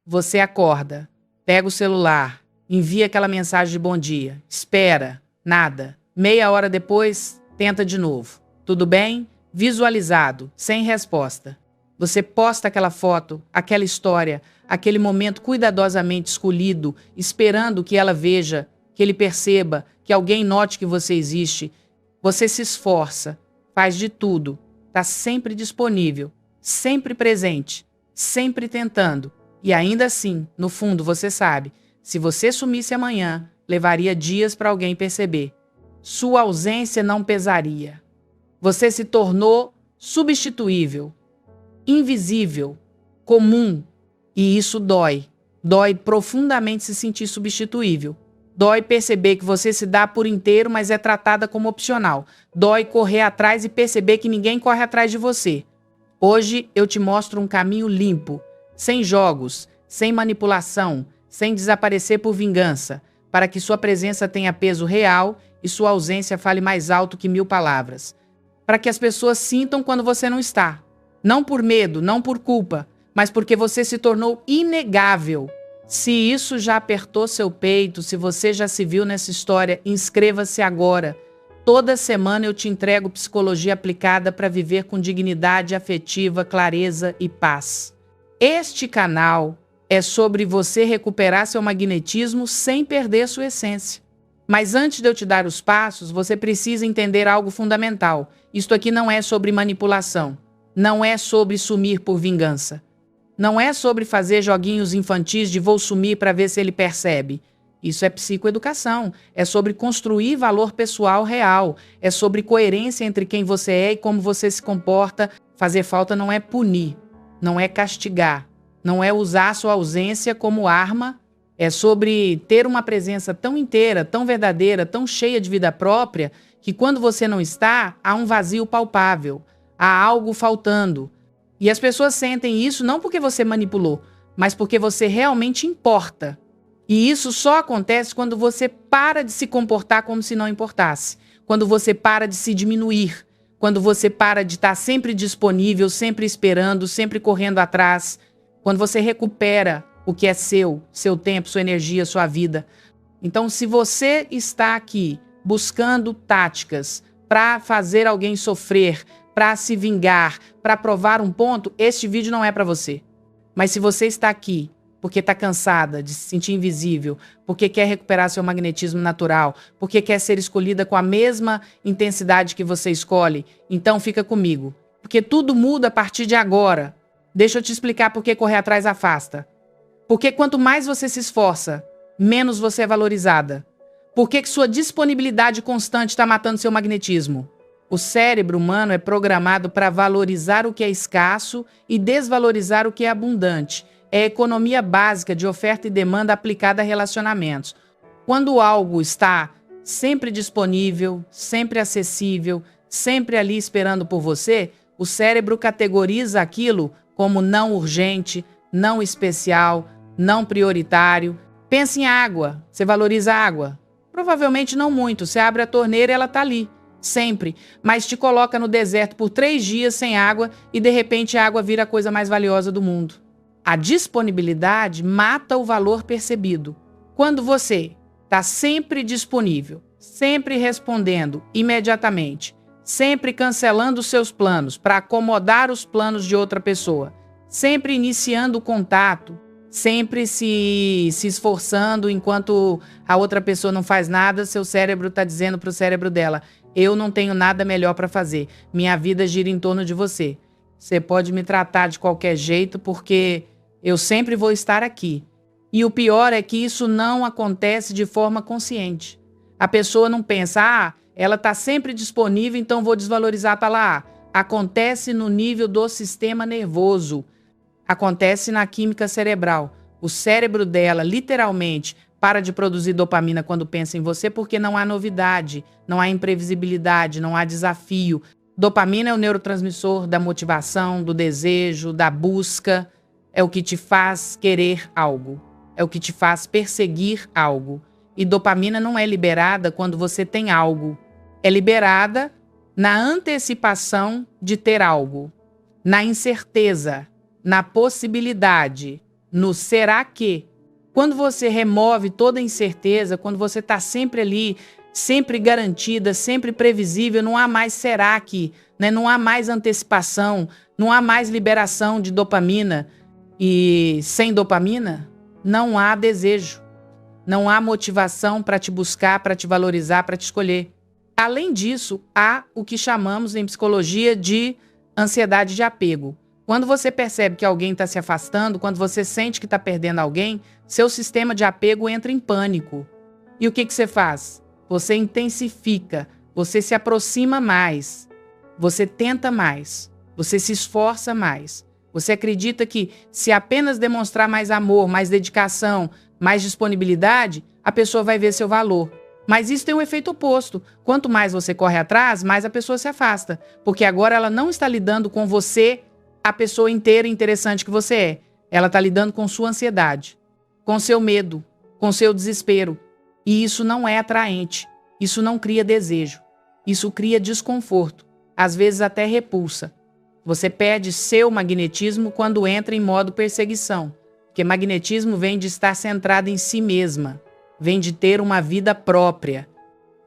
Você acorda, pega o celular, envia aquela mensagem de bom dia, espera, nada. Meia hora depois, tenta de novo. Tudo bem? Visualizado, sem resposta. Você posta aquela foto, aquela história, aquele momento cuidadosamente escolhido, esperando que ela veja, que ele perceba, que alguém note que você existe. Você se esforça, faz de tudo, está sempre disponível, sempre presente, sempre tentando. E ainda assim, no fundo, você sabe, se você sumisse amanhã, levaria dias para alguém perceber. Sua ausência não pesaria. Você se tornou substituível, invisível, comum. E isso dói. Dói profundamente se sentir substituível. Dói perceber que você se dá por inteiro, mas é tratada como opcional. Dói correr atrás e perceber que ninguém corre atrás de você. Hoje eu te mostro um caminho limpo, sem jogos, sem manipulação, sem desaparecer por vingança, para que sua presença tenha peso real e sua ausência fale mais alto que 1000 palavras. Para que as pessoas sintam quando você não está. Não por medo, não por culpa, mas porque você se tornou inegável. Se isso já apertou seu peito, se você já se viu nessa história, inscreva-se agora. Toda semana eu te entrego psicologia aplicada para viver com dignidade afetiva, clareza e paz. Este canal é sobre você recuperar seu magnetismo sem perder sua essência. Mas antes de eu te dar os passos, você precisa entender algo fundamental. Isto aqui não é sobre manipulação. Não é sobre sumir por vingança. Não é sobre fazer joguinhos infantis de vou sumir para ver se ele percebe. Isso é psicoeducação. É sobre construir valor pessoal real. É sobre coerência entre quem você é e como você se comporta. Fazer falta não é punir, não é castigar, não é usar sua ausência como arma. É sobre ter uma presença tão inteira, tão verdadeira, tão cheia de vida própria, que quando você não está, há um vazio palpável, há algo faltando. E as pessoas sentem isso não porque você manipulou, mas porque você realmente importa. E isso só acontece quando você para de se comportar como se não importasse, quando você para de se diminuir, quando você para de estar sempre disponível, sempre esperando, sempre correndo atrás, quando você recupera o que é seu tempo, sua energia, sua vida. Então, se você está aqui buscando táticas para fazer alguém sofrer, para se vingar, para provar um ponto, este vídeo não é para você. Mas se você está aqui porque está cansada de se sentir invisível, porque quer recuperar seu magnetismo natural, porque quer ser escolhida com a mesma intensidade que você escolhe, então fica comigo. Porque tudo muda a partir de agora. Deixa eu te explicar por que correr atrás afasta. Porque quanto mais você se esforça, menos você é valorizada. Por que sua disponibilidade constante está matando seu magnetismo? O cérebro humano é programado para valorizar o que é escasso e desvalorizar o que é abundante. É a economia básica de oferta e demanda aplicada a relacionamentos. Quando algo está sempre disponível, sempre acessível, sempre ali esperando por você, o cérebro categoriza aquilo como não urgente, não especial, não prioritário. Pensa em água. Você valoriza a água? Provavelmente não muito. Você abre a torneira e ela está ali, sempre. Mas te coloca no deserto por 3 dias sem água e de repente a água vira a coisa mais valiosa do mundo. A disponibilidade mata o valor percebido. Quando você está sempre disponível, sempre respondendo imediatamente, sempre cancelando os seus planos para acomodar os planos de outra pessoa, sempre iniciando o contato, sempre se esforçando enquanto a outra pessoa não faz nada, seu cérebro está dizendo para o cérebro dela, eu não tenho nada melhor para fazer, minha vida gira em torno de você. Você pode me tratar de qualquer jeito porque eu sempre vou estar aqui. E o pior é que isso não acontece de forma consciente. A pessoa não pensa, ela está sempre disponível, então vou desvalorizar, tá lá. Acontece no nível do sistema nervoso. Acontece na química cerebral. O cérebro dela, literalmente, para de produzir dopamina quando pensa em você porque não há novidade, não há imprevisibilidade, não há desafio. Dopamina é o neurotransmissor da motivação, do desejo, da busca. É o que te faz querer algo. É o que te faz perseguir algo. E dopamina não é liberada quando você tem algo. É liberada na antecipação de ter algo. Na incerteza. Na possibilidade. no será que. Quando você remove toda a incerteza, quando você está sempre ali, sempre garantida, sempre previsível, não há mais será que, né? Não há mais antecipação, não há mais liberação de dopamina. E sem dopamina, não há desejo, não há motivação para te buscar, para te valorizar, para te escolher. Além disso, há o que chamamos em psicologia de ansiedade de apego. Quando você percebe que alguém está se afastando, quando você sente que está perdendo alguém, seu sistema de apego entra em pânico. E o que você faz? Você intensifica, você se aproxima mais, você tenta mais, você se esforça mais. Você acredita que se apenas demonstrar mais amor, mais dedicação, mais disponibilidade, a pessoa vai ver seu valor. Mas isso tem um efeito oposto. Quanto mais você corre atrás, mais a pessoa se afasta. Porque agora ela não está lidando com você, a pessoa inteira e interessante que você é. Ela está lidando com sua ansiedade, com seu medo, com seu desespero. E isso não é atraente. Isso não cria desejo. Isso cria desconforto. Às vezes até repulsa. Você perde seu magnetismo quando entra em modo perseguição. Porque magnetismo vem de estar centrado em si mesma. Vem de ter uma vida própria.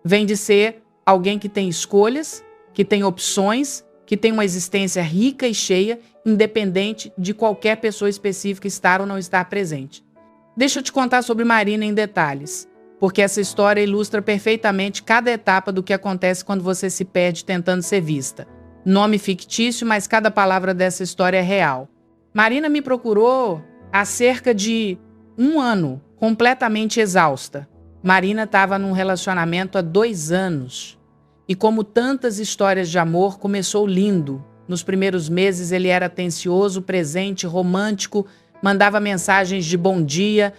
Vem de ser alguém que tem escolhas, que tem opções, que tem uma existência rica e cheia, independente de qualquer pessoa específica estar ou não estar presente. Deixa eu te contar sobre Marina em detalhes, porque essa história ilustra perfeitamente cada etapa do que acontece quando você se perde tentando ser vista. Nome fictício, mas cada palavra dessa história é real. Marina me procurou há cerca de 1 ano, completamente exausta. Marina estava num relacionamento há 2 anos. E como tantas histórias de amor, começou lindo. Nos primeiros meses ele era atencioso, presente, romântico, mandava mensagens de bom dia,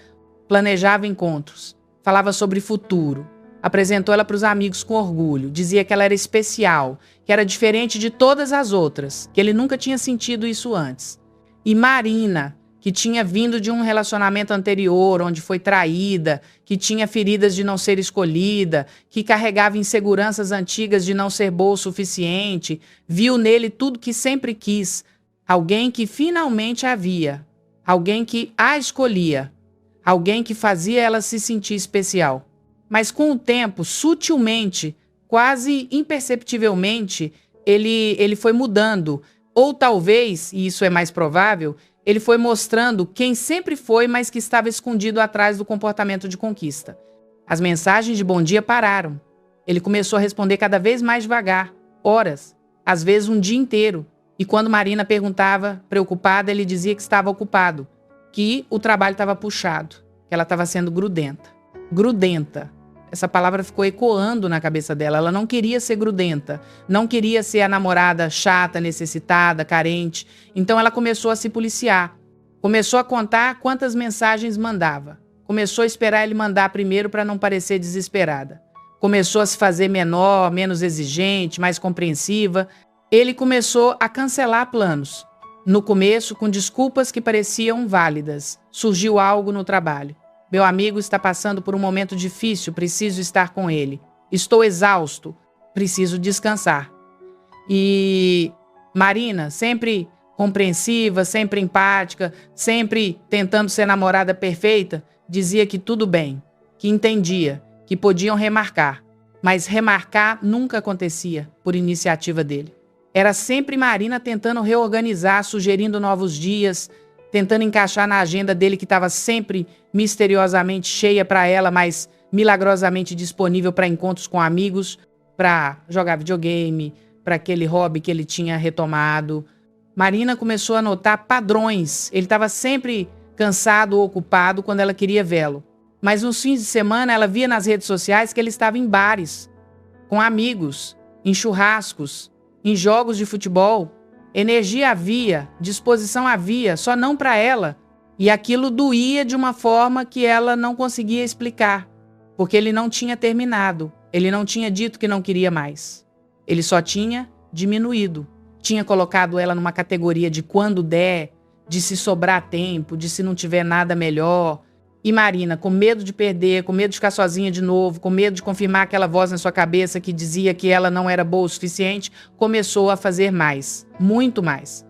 planejava encontros, falava sobre futuro. Apresentou ela para os amigos com orgulho, dizia que ela era especial, que era diferente de todas as outras, que ele nunca tinha sentido isso antes. E Marina, que tinha vindo de um relacionamento anterior, onde foi traída, que tinha feridas de não ser escolhida, que carregava inseguranças antigas de não ser boa o suficiente, viu nele tudo que sempre quis, alguém que finalmente havia, alguém que a escolhia, alguém que fazia ela se sentir especial. Mas com o tempo, sutilmente, quase imperceptivelmente, ele foi mudando. Ou talvez, e isso é mais provável, ele foi mostrando quem sempre foi, mas que estava escondido atrás do comportamento de conquista. As mensagens de bom dia pararam. Ele começou a responder cada vez mais devagar, horas, às vezes um dia inteiro. E quando Marina perguntava, preocupada, ele dizia que estava ocupado, que o trabalho estava puxado, que ela estava sendo grudenta. Grudenta. Essa palavra ficou ecoando na cabeça dela. Ela não queria ser grudenta, não queria ser a namorada chata, necessitada, carente. Então ela começou a se policiar. Começou a contar quantas mensagens mandava. Começou a esperar ele mandar primeiro para não parecer desesperada. Começou a se fazer menor, menos exigente, mais compreensiva. Ele começou a cancelar planos. No começo, com desculpas que pareciam válidas. Surgiu algo no trabalho. Meu amigo está passando por um momento difícil, preciso estar com ele. Estou exausto, preciso descansar. E Marina, sempre compreensiva, sempre empática, sempre tentando ser namorada perfeita, dizia que tudo bem, que entendia, que podiam remarcar. Mas remarcar nunca acontecia por iniciativa dele. Era sempre Marina tentando reorganizar, sugerindo novos dias, tentando encaixar na agenda dele que estava sempre misteriosamente cheia para ela, mas milagrosamente disponível para encontros com amigos, para jogar videogame, para aquele hobby que ele tinha retomado. Marina começou a notar padrões. Ele estava sempre cansado ou ocupado quando ela queria vê-lo. Mas nos fins de semana ela via nas redes sociais que ele estava em bares, com amigos, em churrascos, em jogos de futebol. Energia havia, disposição havia, só não para ela. E aquilo doía de uma forma que ela não conseguia explicar, porque ele não tinha terminado, ele não tinha dito que não queria mais. Ele só tinha diminuído, tinha colocado ela numa categoria de quando der, de se sobrar tempo, de se não tiver nada melhor. E Marina, com medo de perder, com medo de ficar sozinha de novo, com medo de confirmar aquela voz na sua cabeça que dizia que ela não era boa o suficiente, começou a fazer mais, muito mais.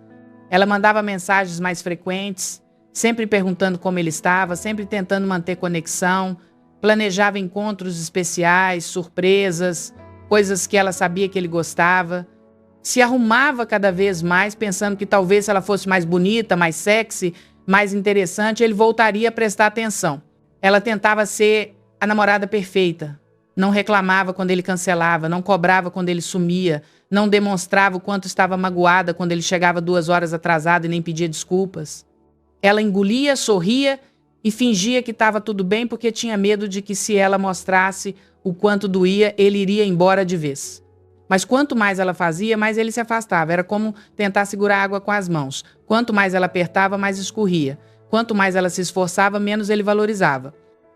Ela mandava mensagens mais frequentes, sempre perguntando como ele estava, sempre tentando manter conexão, planejava encontros especiais, surpresas, coisas que ela sabia que ele gostava. Se arrumava cada vez mais, pensando que talvez se ela fosse mais bonita, mais sexy, mais interessante, ele voltaria a prestar atenção. Ela tentava ser a namorada perfeita. Não reclamava quando ele cancelava, não cobrava quando ele sumia, não demonstrava o quanto estava magoada quando ele chegava 2 horas atrasado e nem pedia desculpas. Ela engolia, sorria e fingia que estava tudo bem porque tinha medo de que se ela mostrasse o quanto doía, ele iria embora de vez. Mas quanto mais ela fazia, mais ele se afastava. Era como tentar segurar água com as mãos. Quanto mais ela apertava, mais escorria. Quanto mais ela se esforçava, menos ele valorizava.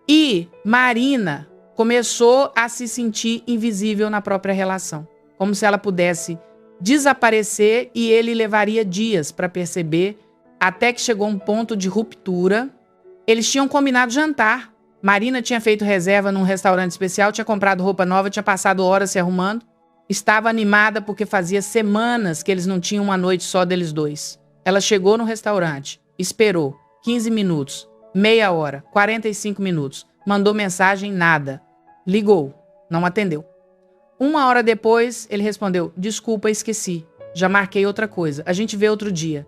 E Marina começou a se sentir invisível na própria relação. Como se ela pudesse desaparecer e ele levaria dias para perceber, até que chegou um ponto de ruptura. Eles tinham combinado jantar. Marina tinha feito reserva num restaurante especial, tinha comprado roupa nova, tinha passado horas se arrumando. Estava animada porque fazia semanas que eles não tinham uma noite só deles dois. Ela chegou no restaurante, esperou 15 minutos, meia hora, 45 minutos. Mandou mensagem, nada. Ligou, não atendeu. 1 hora depois, ele respondeu, desculpa, esqueci. Já marquei outra coisa, a gente vê outro dia.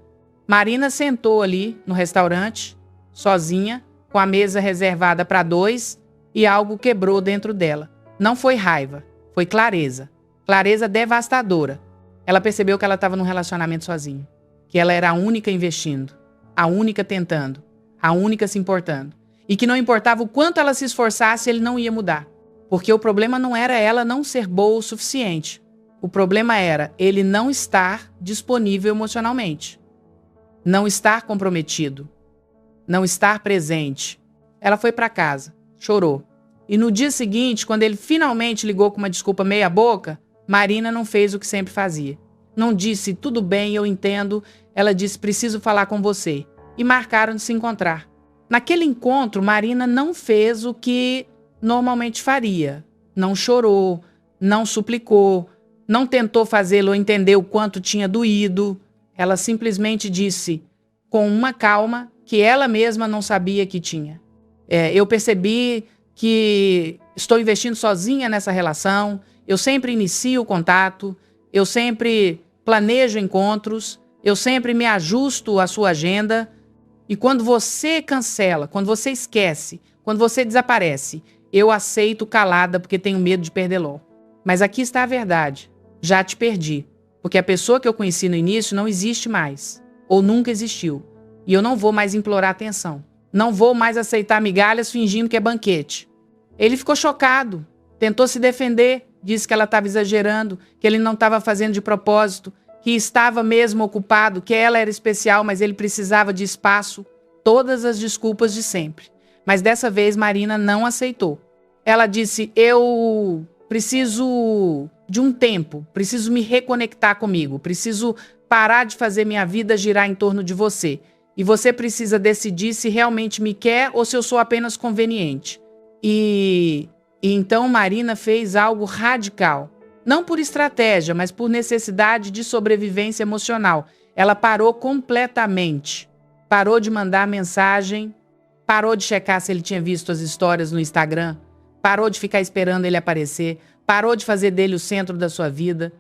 Marina sentou ali no restaurante, sozinha, com a mesa reservada para 2 e algo quebrou dentro dela. Não foi raiva, foi clareza. Clareza devastadora. Ela percebeu que ela estava num relacionamento sozinha. Que ela era a única investindo, a única tentando, a única se importando. E que não importava o quanto ela se esforçasse, ele não ia mudar. Porque o problema não era ela não ser boa o suficiente. O problema era ele não estar disponível emocionalmente. Não estar comprometido. Não estar presente. Ela foi para casa, chorou. E no dia seguinte, quando ele finalmente ligou com uma desculpa meia boca, Marina não fez o que sempre fazia. Não disse, tudo bem, eu entendo. Ela disse, preciso falar com você. E marcaram de se encontrar. Naquele encontro, Marina não fez o que normalmente faria. Não chorou, não suplicou, não tentou fazê-lo entender o quanto tinha doído. Ela simplesmente disse, com uma calma, que ela mesma não sabia que tinha. Eu percebi que estou investindo sozinha nessa relação. Eu sempre inicio o contato, eu sempre planejo encontros, eu sempre me ajusto à sua agenda. E quando você cancela, quando você esquece, quando você desaparece, eu aceito calada porque tenho medo de perdê-lo. Mas aqui está a verdade. Já te perdi. Porque a pessoa que eu conheci no início não existe mais. Ou nunca existiu. E eu não vou mais implorar atenção. Não vou mais aceitar migalhas fingindo que é banquete. Ele ficou chocado. Tentou se defender. Disse que ela estava exagerando, que ele não estava fazendo de propósito, que estava mesmo ocupado, que ela era especial, mas ele precisava de espaço. Todas as desculpas de sempre. Mas dessa vez Marina não aceitou. Ela disse, eu preciso de um tempo, preciso me reconectar comigo, preciso parar de fazer minha vida girar em torno de você. E você precisa decidir se realmente me quer ou se eu sou apenas conveniente. E então Marina fez algo radical. Não por estratégia, mas por necessidade de sobrevivência emocional. Ela parou completamente. Parou de mandar mensagem, parou de checar se ele tinha visto as histórias no Instagram, parou de ficar esperando ele aparecer, parou de fazer dele o centro da sua vida.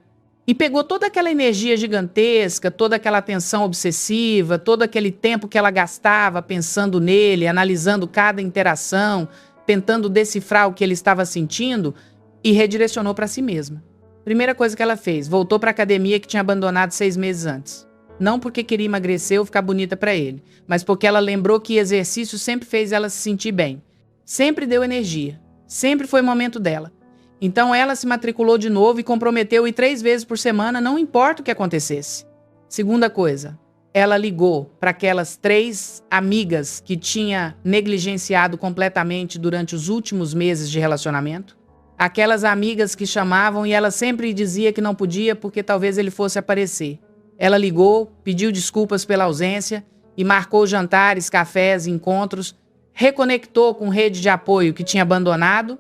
E pegou toda aquela energia gigantesca, toda aquela atenção obsessiva, todo aquele tempo que ela gastava pensando nele, analisando cada interação, tentando decifrar o que ele estava sentindo, e redirecionou para si mesma. Primeira coisa que ela fez, voltou para a academia que tinha abandonado 6 meses antes. Não porque queria emagrecer ou ficar bonita para ele, mas porque ela lembrou que exercício sempre fez ela se sentir bem. Sempre deu energia. Sempre foi o momento dela. Então ela se matriculou de novo e comprometeu ir 3 vezes por semana, não importa o que acontecesse. Segunda coisa, ela ligou para aquelas 3 amigas que tinha negligenciado completamente durante os últimos meses de relacionamento. Aquelas amigas que chamavam e ela sempre dizia que não podia porque talvez ele fosse aparecer. Ela ligou, pediu desculpas pela ausência e marcou jantares, cafés, encontros, reconectou com rede de apoio que tinha abandonado.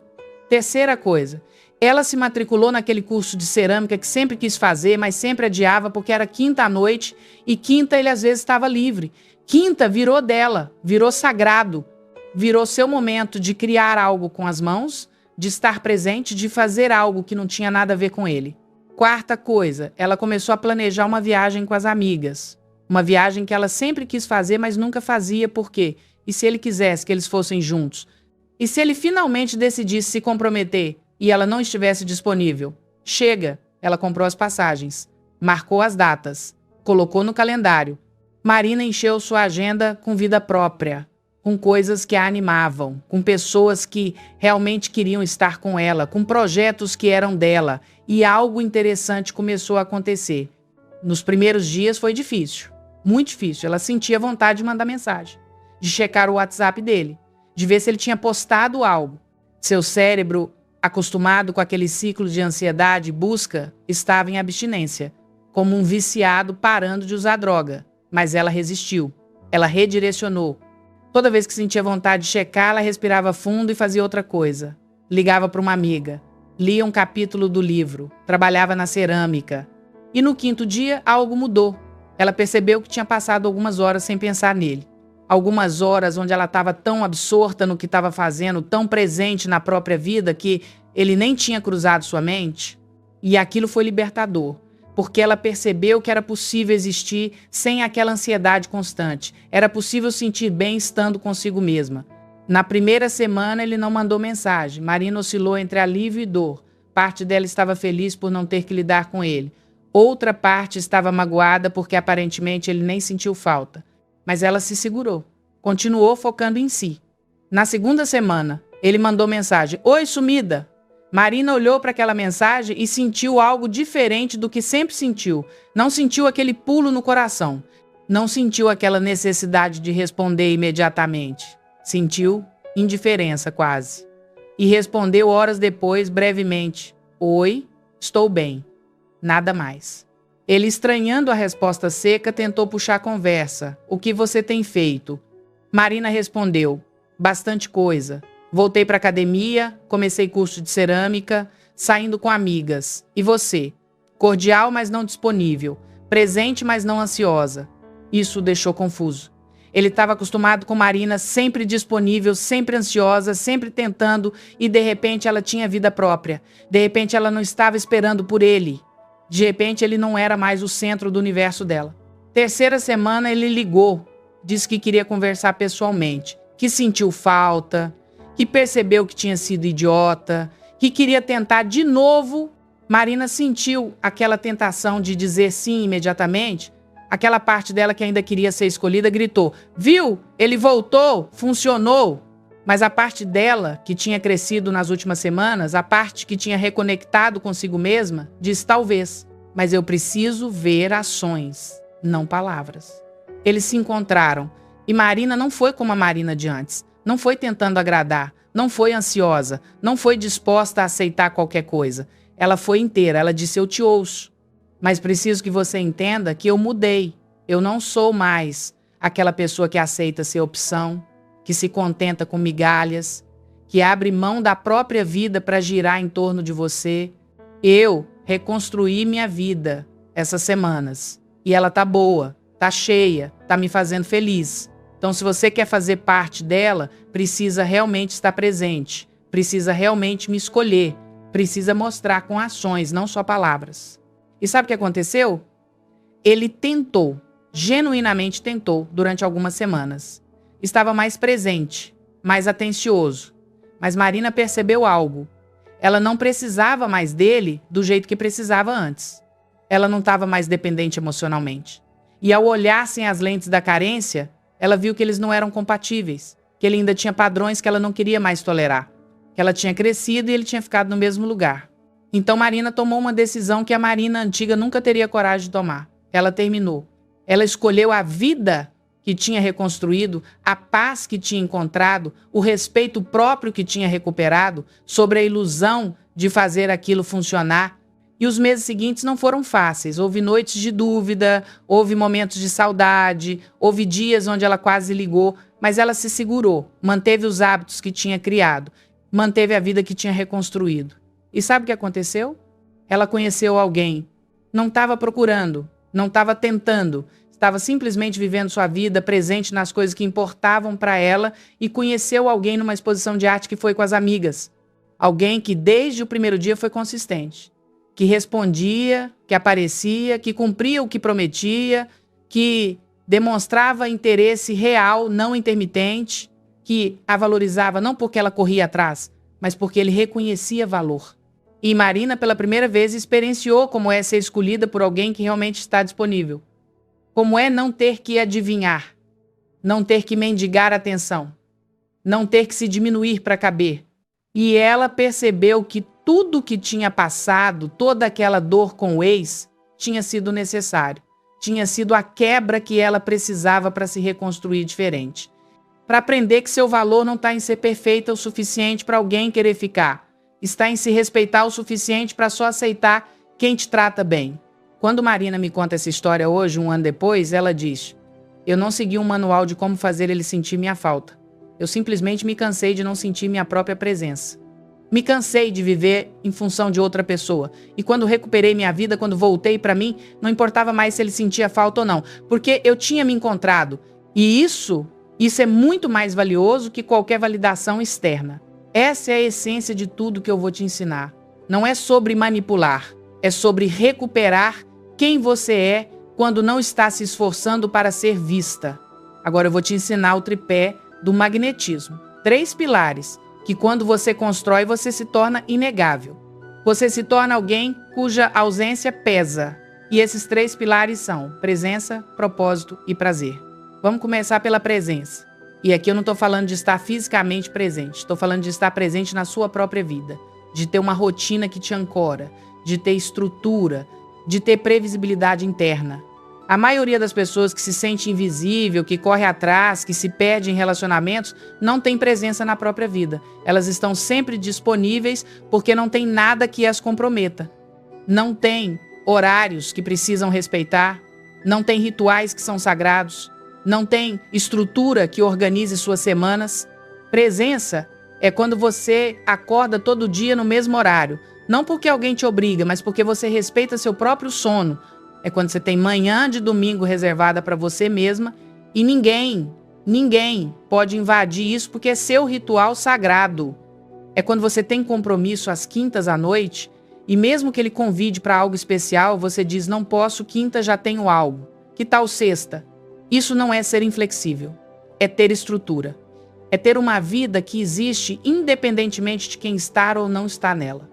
Terceira coisa, ela se matriculou naquele curso de cerâmica que sempre quis fazer, mas sempre adiava porque era quinta à noite e quinta ele às vezes estava livre. Quinta virou dela, virou sagrado, virou seu momento de criar algo com as mãos, de estar presente, de fazer algo que não tinha nada a ver com ele. Quarta coisa, ela começou a planejar uma viagem com as amigas. Uma viagem que ela sempre quis fazer, mas nunca fazia. Por quê? E se ele quisesse que eles fossem juntos? E se ele finalmente decidisse se comprometer e ela não estivesse disponível? Chega! Ela comprou as passagens, marcou as datas, colocou no calendário. Marina encheu sua agenda com vida própria, com coisas que a animavam, com pessoas que realmente queriam estar com ela, com projetos que eram dela. E algo interessante começou a acontecer. Nos primeiros dias foi difícil, muito difícil. Ela sentia vontade de mandar mensagem, de checar o WhatsApp dele, de ver se ele tinha postado algo. Seu cérebro, acostumado com aquele ciclo de ansiedade e busca, estava em abstinência, como um viciado parando de usar droga. Mas ela resistiu, ela redirecionou. Toda vez que sentia vontade de checar, ela respirava fundo e fazia outra coisa. Ligava para uma amiga, lia um capítulo do livro, trabalhava na cerâmica. E no quinto dia, algo mudou. Ela percebeu que tinha passado algumas horas sem pensar nele. Algumas horas onde ela estava tão absorta no que estava fazendo, tão presente na própria vida, que ele nem tinha cruzado sua mente. E aquilo foi libertador, porque ela percebeu que era possível existir sem aquela ansiedade constante. Era possível sentir bem estando consigo mesma. Na primeira semana, ele não mandou mensagem. Marina oscilou entre alívio e dor. Parte dela estava feliz por não ter que lidar com ele. Outra parte estava magoada porque aparentemente ele nem sentiu falta. Mas ela se segurou. Continuou focando em si. Na segunda semana, ele mandou mensagem. Oi, sumida! Marina olhou para aquela mensagem e sentiu algo diferente do que sempre sentiu. Não sentiu aquele pulo no coração. Não sentiu aquela necessidade de responder imediatamente. Sentiu indiferença quase. E respondeu horas depois, brevemente. Oi, estou bem. Nada mais. Ele, estranhando a resposta seca, tentou puxar a conversa. O que você tem feito? Marina respondeu. Bastante coisa. Voltei para a academia, comecei curso de cerâmica, saindo com amigas. E você? Cordial, mas não disponível. Presente, mas não ansiosa. Isso o deixou confuso. Ele estava acostumado com Marina sempre disponível, sempre ansiosa, sempre tentando, e de repente ela tinha vida própria. De repente ela não estava esperando por ele. De repente ele não era mais o centro do universo dela. Terceira semana ele ligou, disse que queria conversar pessoalmente, que sentiu falta, que percebeu que tinha sido idiota, que queria tentar de novo. Marina sentiu aquela tentação de dizer sim imediatamente. Aquela parte dela que ainda queria ser escolhida gritou, viu? Ele voltou, funcionou. Mas a parte dela, que tinha crescido nas últimas semanas, a parte que tinha reconectado consigo mesma, disse talvez, mas eu preciso ver ações, não palavras. Eles se encontraram e Marina não foi como a Marina de antes. Não foi tentando agradar, não foi ansiosa, não foi disposta a aceitar qualquer coisa. Ela foi inteira, ela disse, eu te ouço. Mas preciso que você entenda que eu mudei. Eu não sou mais aquela pessoa que aceita ser opção, que se contenta com migalhas, que abre mão da própria vida para girar em torno de você. Eu reconstruí minha vida essas semanas. E ela tá boa, tá cheia, tá me fazendo feliz. Então, se você quer fazer parte dela, precisa realmente estar presente, precisa realmente me escolher, precisa mostrar com ações, não só palavras. E sabe o que aconteceu? Ele tentou, genuinamente tentou, durante algumas semanas. Estava mais presente, mais atencioso. Mas Marina percebeu algo. Ela não precisava mais dele do jeito que precisava antes. Ela não estava mais dependente emocionalmente. E ao olhar sem as lentes da carência, ela viu que eles não eram compatíveis, que ele ainda tinha padrões que ela não queria mais tolerar, que ela tinha crescido e ele tinha ficado no mesmo lugar. Então Marina tomou uma decisão que a Marina antiga nunca teria coragem de tomar. Ela terminou. Ela escolheu a vida que tinha reconstruído, a paz que tinha encontrado, o respeito próprio que tinha recuperado, sobre a ilusão de fazer aquilo funcionar. E os meses seguintes não foram fáceis. Houve noites de dúvida, houve momentos de saudade, houve dias onde ela quase ligou, mas ela se segurou, manteve os hábitos que tinha criado, manteve a vida que tinha reconstruído. E sabe o que aconteceu? Ela conheceu alguém. Não estava procurando, não estava tentando, estava simplesmente vivendo sua vida, presente nas coisas que importavam para ela, e conheceu alguém numa exposição de arte que foi com as amigas. Alguém que desde o primeiro dia foi consistente, que respondia, que aparecia, que cumpria o que prometia, que demonstrava interesse real, não intermitente, que a valorizava não porque ela corria atrás, mas porque ele reconhecia valor. E Marina, pela primeira vez, experienciou como é ser escolhida por alguém que realmente está disponível. Como é não ter que adivinhar, não ter que mendigar atenção, não ter que se diminuir para caber. E ela percebeu que tudo que tinha passado, toda aquela dor com o ex, tinha sido necessário. Tinha sido a quebra que ela precisava para se reconstruir diferente. Para aprender que seu valor não está em ser perfeita o suficiente para alguém querer ficar. Está em se respeitar o suficiente para só aceitar quem te trata bem. Quando Marina me conta essa história hoje, 1 ano depois, ela diz: eu não segui um manual de como fazer ele sentir minha falta. Eu simplesmente me cansei de não sentir minha própria presença. Me cansei de viver em função de outra pessoa. E quando recuperei minha vida, quando voltei para mim, não importava mais se ele sentia falta ou não. Porque eu tinha me encontrado. E isso é muito mais valioso que qualquer validação externa. Essa é a essência de tudo que eu vou te ensinar. Não é sobre manipular. É sobre recuperar quem você é quando não está se esforçando para ser vista. Agora eu vou te ensinar o tripé do magnetismo. 3 pilares que quando você constrói, você se torna inegável. Você se torna alguém cuja ausência pesa. E esses 3 pilares são presença, propósito e prazer. Vamos começar pela presença. E aqui eu não estou falando de estar fisicamente presente. Estou falando de estar presente na sua própria vida. De ter uma rotina que te ancora. De ter estrutura. De ter previsibilidade interna. A maioria das pessoas que se sente invisível, que corre atrás, que se perde em relacionamentos, não tem presença na própria vida. Elas estão sempre disponíveis porque não tem nada que as comprometa. Não tem horários que precisam respeitar, não tem rituais que são sagrados, não tem estrutura que organize suas semanas. Presença é quando você acorda todo dia no mesmo horário. Não porque alguém te obriga, mas porque você respeita seu próprio sono. É quando você tem manhã de domingo reservada para você mesma e ninguém pode invadir isso porque é seu ritual sagrado. É quando você tem compromisso às quintas à noite e mesmo que ele convide para algo especial, você diz: não posso, quinta já tenho algo. Que tal sexta? Isso não é ser inflexível. É ter estrutura. É ter uma vida que existe independentemente de quem está ou não está nela.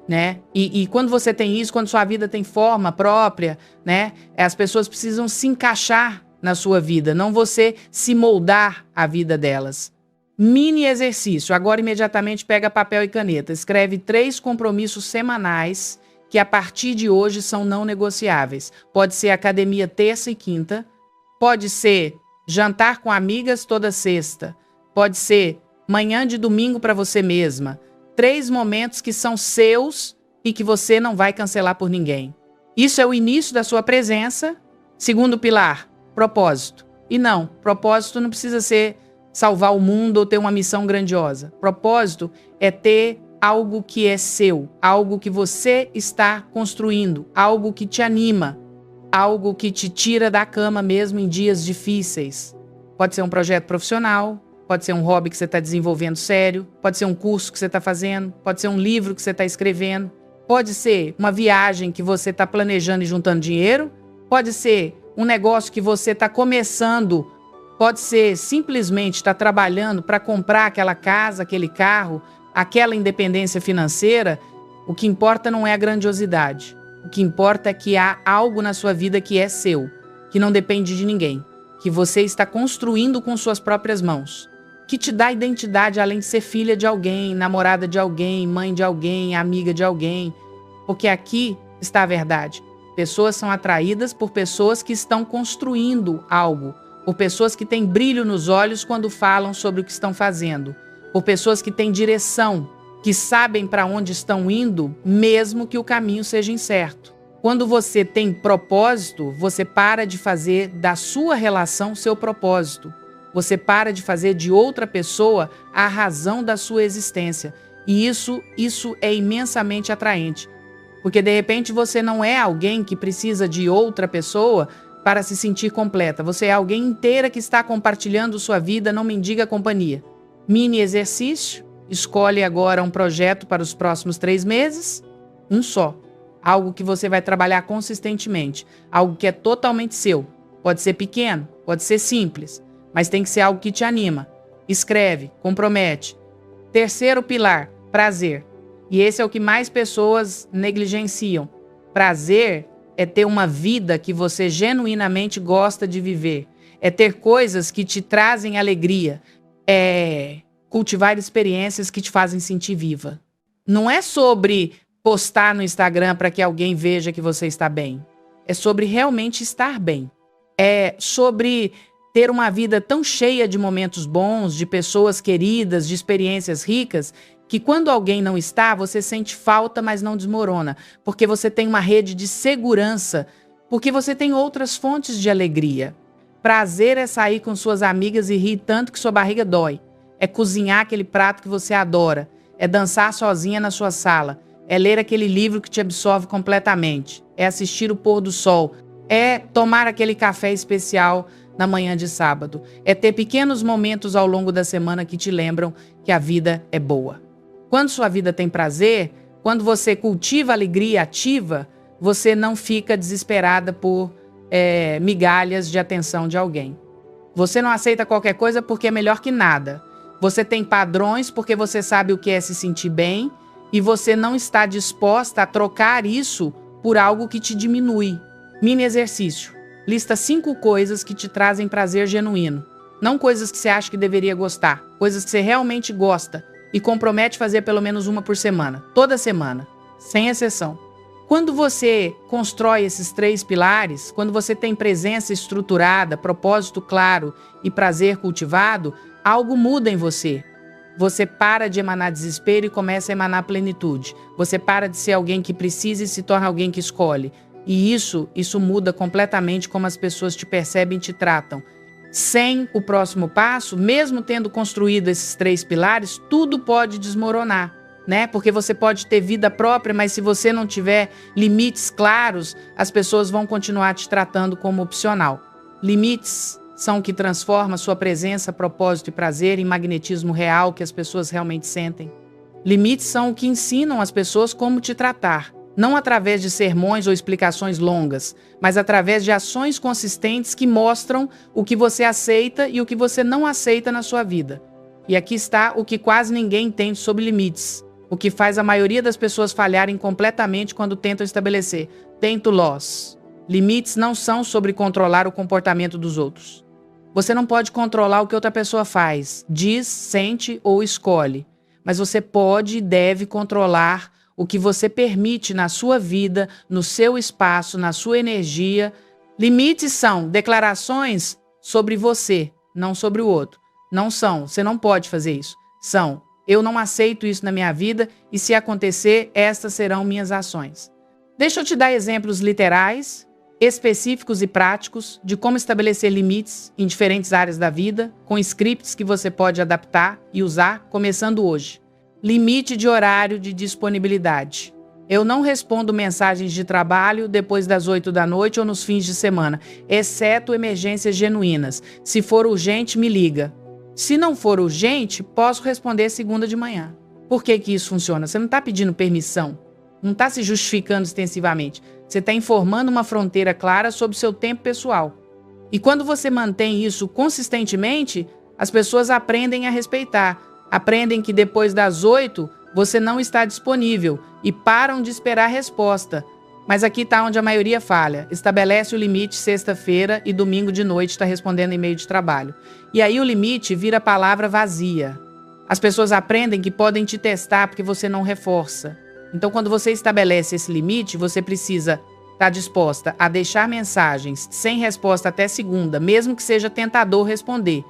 Né? E quando você tem isso, quando sua vida tem forma própria, né? As pessoas precisam se encaixar na sua vida, não você se moldar a vida delas. Mini exercício, agora imediatamente pega papel e caneta, escreve 3 compromissos semanais que a partir de hoje são não negociáveis. Pode ser academia terça e quinta, pode ser jantar com amigas toda sexta, pode ser manhã de domingo para você mesma. 3 momentos que são seus e que você não vai cancelar por ninguém. Isso é o início da sua presença. Segundo pilar, propósito. E não, propósito não precisa ser salvar o mundo ou ter uma missão grandiosa. Propósito é ter algo que é seu, algo que você está construindo, algo que te anima, algo que te tira da cama mesmo em dias difíceis. Pode ser um projeto profissional, pode ser um hobby que você está desenvolvendo sério, pode ser um curso que você está fazendo, pode ser um livro que você está escrevendo, pode ser uma viagem que você está planejando e juntando dinheiro, pode ser um negócio que você está começando, pode ser simplesmente estar trabalhando para comprar aquela casa, aquele carro, aquela independência financeira. O que importa não é a grandiosidade. O que importa é que há algo na sua vida que é seu, que não depende de ninguém, que você está construindo com suas próprias mãos, que te dá identidade além de ser filha de alguém, namorada de alguém, mãe de alguém, amiga de alguém. Porque aqui está a verdade. Pessoas são atraídas por pessoas que estão construindo algo, por pessoas que têm brilho nos olhos quando falam sobre o que estão fazendo, por pessoas que têm direção, que sabem para onde estão indo, mesmo que o caminho seja incerto. Quando você tem propósito, você para de fazer da sua relação seu propósito. Você para de fazer de outra pessoa a razão da sua existência. E isso é imensamente atraente. Porque de repente você não é alguém que precisa de outra pessoa para se sentir completa. Você é alguém inteira que está compartilhando sua vida, não mendiga companhia. Mini exercício. Escolhe agora um projeto para os próximos 3 meses. Um só. Algo que você vai trabalhar consistentemente. Algo que é totalmente seu. Pode ser pequeno, pode ser simples, mas tem que ser algo que te anima. Escreve, compromete. Terceiro pilar, prazer. E esse é o que mais pessoas negligenciam. Prazer é ter uma vida que você genuinamente gosta de viver. É ter coisas que te trazem alegria. É cultivar experiências que te fazem sentir viva. Não é sobre postar no Instagram para que alguém veja que você está bem. É sobre realmente estar bem. É sobre ter uma vida tão cheia de momentos bons, de pessoas queridas, de experiências ricas, que quando alguém não está, você sente falta, mas não desmorona. Porque você tem uma rede de segurança, porque você tem outras fontes de alegria. Prazer é sair com suas amigas e rir tanto que sua barriga dói. É cozinhar aquele prato que você adora. É dançar sozinha na sua sala. É ler aquele livro que te absorve completamente. É assistir o pôr do sol. É tomar aquele café especial na manhã de sábado. É ter pequenos momentos ao longo da semana que te lembram que a vida é boa. Quando sua vida tem prazer, quando você cultiva alegria ativa, você não fica desesperada por migalhas de atenção de alguém. Você não aceita qualquer coisa porque é melhor que nada. Você tem padrões porque você sabe o que é se sentir bem e você não está disposta a trocar isso por algo que te diminui. Mini exercício. Lista 5 coisas que te trazem prazer genuíno. Não coisas que você acha que deveria gostar. Coisas que você realmente gosta. E compromete fazer pelo menos uma por semana. Toda semana. Sem exceção. Quando você constrói esses 3 pilares, quando você tem presença estruturada, propósito claro e prazer cultivado, algo muda em você. Você para de emanar desespero e começa a emanar plenitude. Você para de ser alguém que precisa e se torna alguém que escolhe. E isso muda completamente como as pessoas te percebem e te tratam. Sem o próximo passo, mesmo tendo construído esses 3 pilares, tudo pode desmoronar, né? Porque você pode ter vida própria, mas se você não tiver limites claros, as pessoas vão continuar te tratando como opcional. Limites são o que transforma sua presença, propósito e prazer em magnetismo real que as pessoas realmente sentem. Limites são o que ensinam as pessoas como te tratar. Não através de sermões ou explicações longas, mas através de ações consistentes que mostram o que você aceita e o que você não aceita na sua vida. E aqui está o que quase ninguém entende sobre limites, o que faz a maioria das pessoas falharem completamente quando tentam estabelecer tento loss. Limites não são sobre controlar o comportamento dos outros. Você não pode controlar o que outra pessoa faz, diz, sente ou escolhe, mas você pode e deve controlar o que você permite na sua vida, no seu espaço, na sua energia. Limites são declarações sobre você, não sobre o outro. Não são, você não pode fazer isso. São, eu não aceito isso na minha vida e se acontecer, estas serão minhas ações. Deixa eu te dar exemplos literais, específicos e práticos de como estabelecer limites em diferentes áreas da vida, com scripts que você pode adaptar e usar, começando hoje. Limite de horário de disponibilidade. Eu não respondo mensagens de trabalho depois das 8 da noite ou nos fins de semana, exceto emergências genuínas. Se for urgente, me liga. Se não for urgente, posso responder segunda de manhã. Por que isso funciona? Você não está pedindo permissão, não está se justificando extensivamente. Você está informando uma fronteira clara sobre o seu tempo pessoal. E quando você mantém isso consistentemente, as pessoas aprendem a respeitar. Aprendem que depois das 8 você não está disponível e param de esperar a resposta. Mas aqui está onde a maioria falha. Estabelece o limite sexta-feira e domingo de noite está respondendo e-mail de trabalho. E aí o limite vira palavra vazia. As pessoas aprendem que podem te testar porque você não reforça. Então quando você estabelece esse limite, você precisa estar disposta a deixar mensagens sem resposta até segunda, mesmo que seja tentador responder.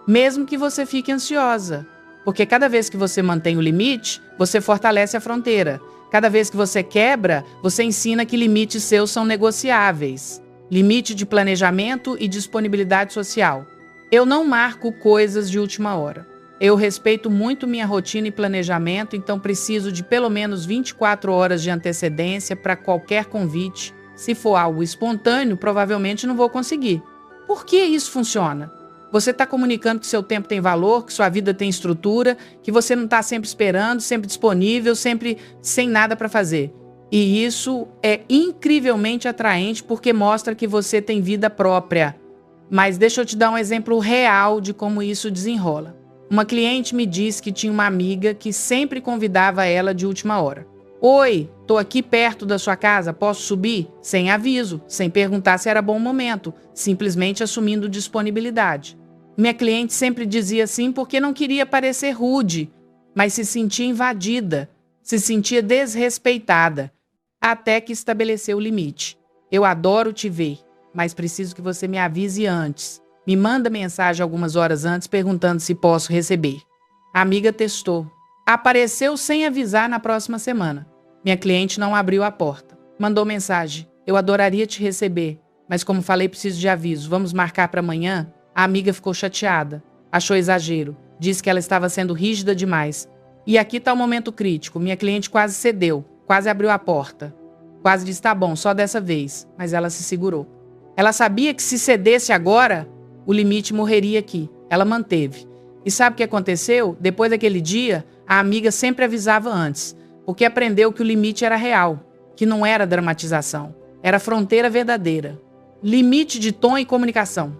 Mesmo que você fique ansiosa. Porque cada vez que você mantém o limite, você fortalece a fronteira. Cada vez que você quebra, você ensina que limites seus são negociáveis. Limite de planejamento e disponibilidade social. Eu não marco coisas de última hora. Eu respeito muito minha rotina e planejamento, então preciso de pelo menos 24 horas de antecedência para qualquer convite. Se for algo espontâneo, provavelmente não vou conseguir. Por que isso funciona? Você está comunicando que seu tempo tem valor, que sua vida tem estrutura, que você não está sempre esperando, sempre disponível, sempre sem nada para fazer. E isso é incrivelmente atraente porque mostra que você tem vida própria. Mas deixa eu te dar um exemplo real de como isso desenrola. Uma cliente me disse que tinha uma amiga que sempre convidava ela de última hora. Oi, tô aqui perto da sua casa, posso subir? Sem aviso, sem perguntar se era bom momento, simplesmente assumindo disponibilidade. Minha cliente sempre dizia sim porque não queria parecer rude, mas se sentia invadida, se sentia desrespeitada, até que estabeleceu o limite. Eu adoro te ver, mas preciso que você me avise antes. Me manda mensagem algumas horas antes perguntando se posso receber. A amiga testou. Apareceu sem avisar na próxima semana. Minha cliente não abriu a porta. Mandou mensagem. Eu adoraria te receber, mas como falei, preciso de aviso. Vamos marcar para amanhã? A amiga ficou chateada. Achou exagero. Disse que ela estava sendo rígida demais. E aqui está o momento crítico. Minha cliente quase cedeu. Quase abriu a porta. Quase disse, tá bom, só dessa vez. Mas ela se segurou. Ela sabia que se cedesse agora, o limite morreria aqui. Ela manteve. E sabe o que aconteceu? Depois daquele dia, a amiga sempre avisava antes, porque aprendeu que o limite era real, que não era dramatização, era fronteira verdadeira. Limite de tom e comunicação.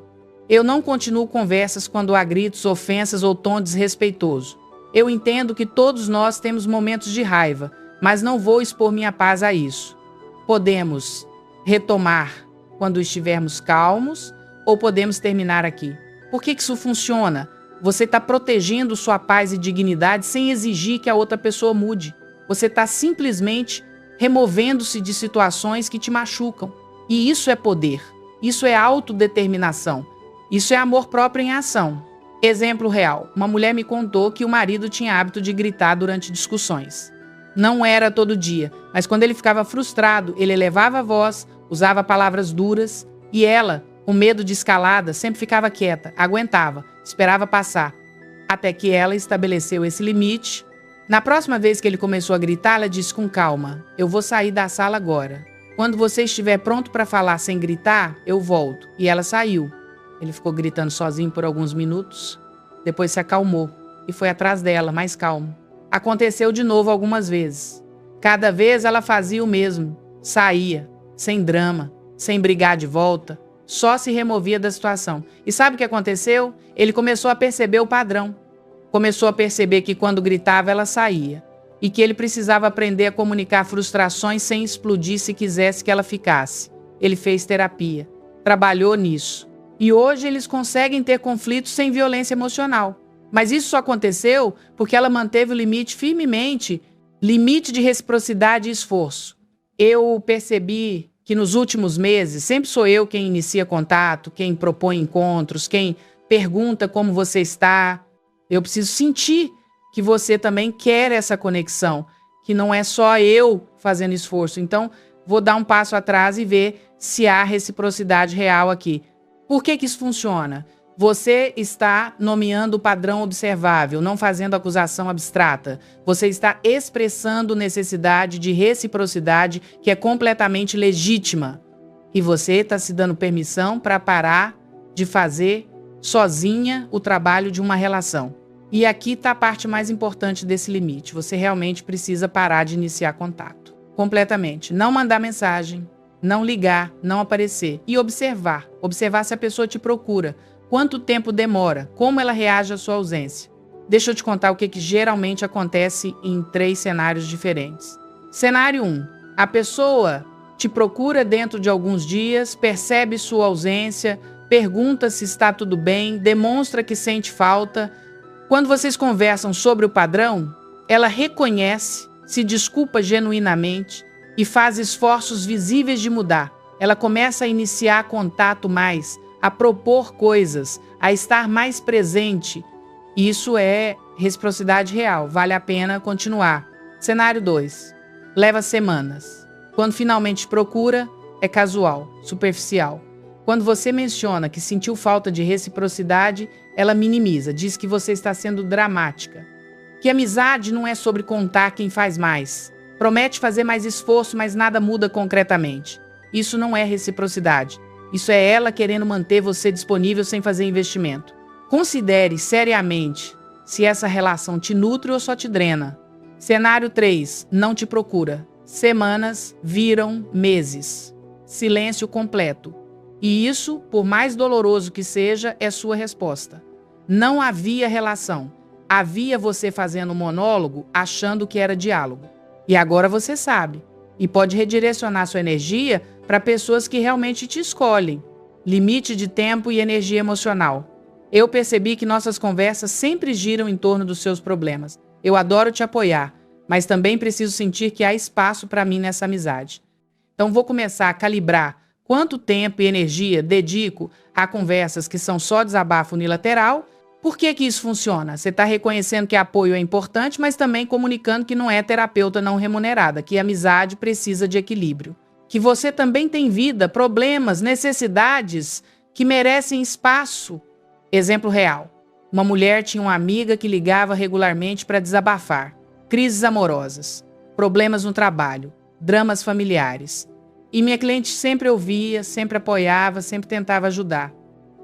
Eu não continuo conversas quando há gritos, ofensas ou tom desrespeitoso. Eu entendo que todos nós temos momentos de raiva, mas não vou expor minha paz a isso. Podemos retomar quando estivermos calmos ou podemos terminar aqui. Por que isso funciona? Você está protegendo sua paz e dignidade sem exigir que a outra pessoa mude. Você está simplesmente removendo-se de situações que te machucam. E isso é poder. Isso é autodeterminação. Isso é amor próprio em ação. Exemplo real. Uma mulher me contou que o marido tinha hábito de gritar durante discussões. Não era todo dia, mas quando ele ficava frustrado, ele elevava a voz, usava palavras duras e ela, com medo de escalada, sempre ficava quieta, aguentava, esperava passar. Até que ela estabeleceu esse limite. Na próxima vez que ele começou a gritar, ela disse com calma, eu vou sair da sala agora. Quando você estiver pronto para falar sem gritar, eu volto. E ela saiu. Ele ficou gritando sozinho por alguns minutos. Depois se acalmou e foi atrás dela, mais calmo. Aconteceu de novo algumas vezes. Cada vez ela fazia o mesmo. Saía, sem drama, sem brigar de volta. Só se removia da situação. E sabe o que aconteceu? Ele começou a perceber o padrão. Começou a perceber que quando gritava ela saía. E que ele precisava aprender a comunicar frustrações sem explodir se quisesse que ela ficasse. Ele fez terapia. Trabalhou nisso. E hoje eles conseguem ter conflitos sem violência emocional. Mas isso só aconteceu porque ela manteve o limite firmemente, limite de reciprocidade e esforço. Eu percebi que nos últimos meses, sempre sou eu quem inicia contato, quem propõe encontros, quem pergunta como você está. Eu preciso sentir que você também quer essa conexão, que não é só eu fazendo esforço. Então, vou dar um passo atrás e ver se há reciprocidade real aqui. Por que isso funciona? Você está nomeando o padrão observável, não fazendo acusação abstrata. Você está expressando necessidade de reciprocidade que é completamente legítima. E você está se dando permissão para parar de fazer sozinha o trabalho de uma relação. E aqui está a parte mais importante desse limite. Você realmente precisa parar de iniciar contato. Completamente. Não mandar mensagem, não ligar, não aparecer. E observar. Observar se a pessoa te procura. Quanto tempo demora? Como ela reage à sua ausência? Deixa eu te contar o que geralmente acontece em 3 cenários diferentes. Cenário 1. A pessoa te procura dentro de alguns dias, percebe sua ausência, pergunta se está tudo bem, demonstra que sente falta. Quando vocês conversam sobre o padrão, ela reconhece, se desculpa genuinamente e faz esforços visíveis de mudar. Ela começa a iniciar contato mais, a propor coisas, a estar mais presente. Isso é reciprocidade real, vale a pena continuar. Cenário 2. Leva semanas. Quando finalmente procura, é casual, superficial. Quando você menciona que sentiu falta de reciprocidade, ela minimiza, diz que você está sendo dramática. Que amizade não é sobre contar quem faz mais. Promete fazer mais esforço, mas nada muda concretamente. Isso não é reciprocidade. Isso é ela querendo manter você disponível sem fazer investimento. Considere seriamente se essa relação te nutre ou só te drena. Cenário 3. Não te procura. Semanas viram meses. Silêncio completo. E isso, por mais doloroso que seja, é sua resposta. Não havia relação. Havia você fazendo um monólogo achando que era diálogo. E agora você sabe. E pode redirecionar sua energia para pessoas que realmente te escolhem. Limite de tempo e energia emocional. Eu percebi que nossas conversas sempre giram em torno dos seus problemas. Eu adoro te apoiar, mas também preciso sentir que há espaço para mim nessa amizade. Então vou começar a calibrar quanto tempo e energia dedico a conversas que são só desabafo unilateral. Por que isso funciona? Você está reconhecendo que apoio é importante, mas também comunicando que não é terapeuta não remunerada, que a amizade precisa de equilíbrio. Que você também tem vida, problemas, necessidades que merecem espaço. Exemplo real. Uma mulher tinha uma amiga que ligava regularmente para desabafar. Crises amorosas, problemas no trabalho, dramas familiares. E minha cliente sempre ouvia, sempre apoiava, sempre tentava ajudar.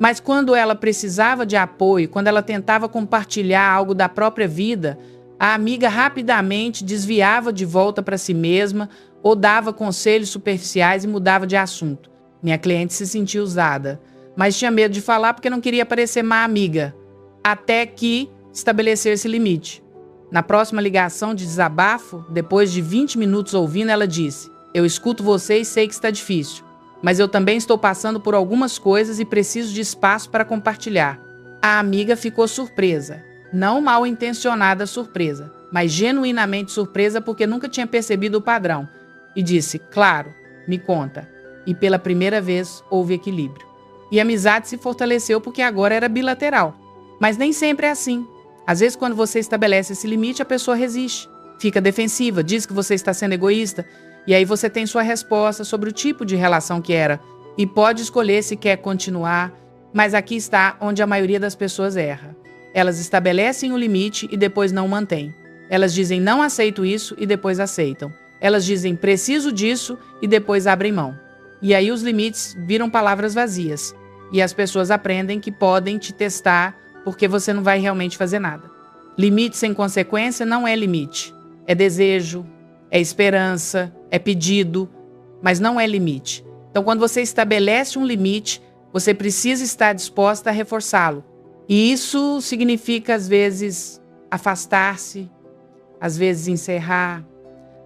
Mas quando ela precisava de apoio, quando ela tentava compartilhar algo da própria vida, a amiga rapidamente desviava de volta para si mesma ou dava conselhos superficiais e mudava de assunto. Minha cliente se sentia usada, mas tinha medo de falar porque não queria parecer má amiga, até que estabeleceu esse limite. Na próxima ligação de desabafo, depois de 20 minutos ouvindo, ela disse: "Eu escuto você e sei que está difícil, mas eu também estou passando por algumas coisas e preciso de espaço para compartilhar." A amiga ficou surpresa, não mal intencionada surpresa, mas genuinamente surpresa porque nunca tinha percebido o padrão, e disse: "Claro, me conta." E pela primeira vez houve equilíbrio. E a amizade se fortaleceu porque agora era bilateral. Mas nem sempre é assim. Às vezes, quando você estabelece esse limite, a pessoa resiste, fica defensiva, diz que você está sendo egoísta, e aí você tem sua resposta sobre o tipo de relação que era, e pode escolher se quer continuar, mas aqui está onde a maioria das pessoas erra. Elas estabelecem o limite e depois não mantêm. Elas dizem não aceito isso e depois aceitam. Elas dizem preciso disso e depois abrem mão. E aí os limites viram palavras vazias. E as pessoas aprendem que podem te testar porque você não vai realmente fazer nada. Limite sem consequência não é limite. É desejo, é esperança, é pedido, mas não é limite. Então, quando você estabelece um limite, você precisa estar disposta a reforçá-lo. E isso significa, às vezes, afastar-se, às vezes encerrar,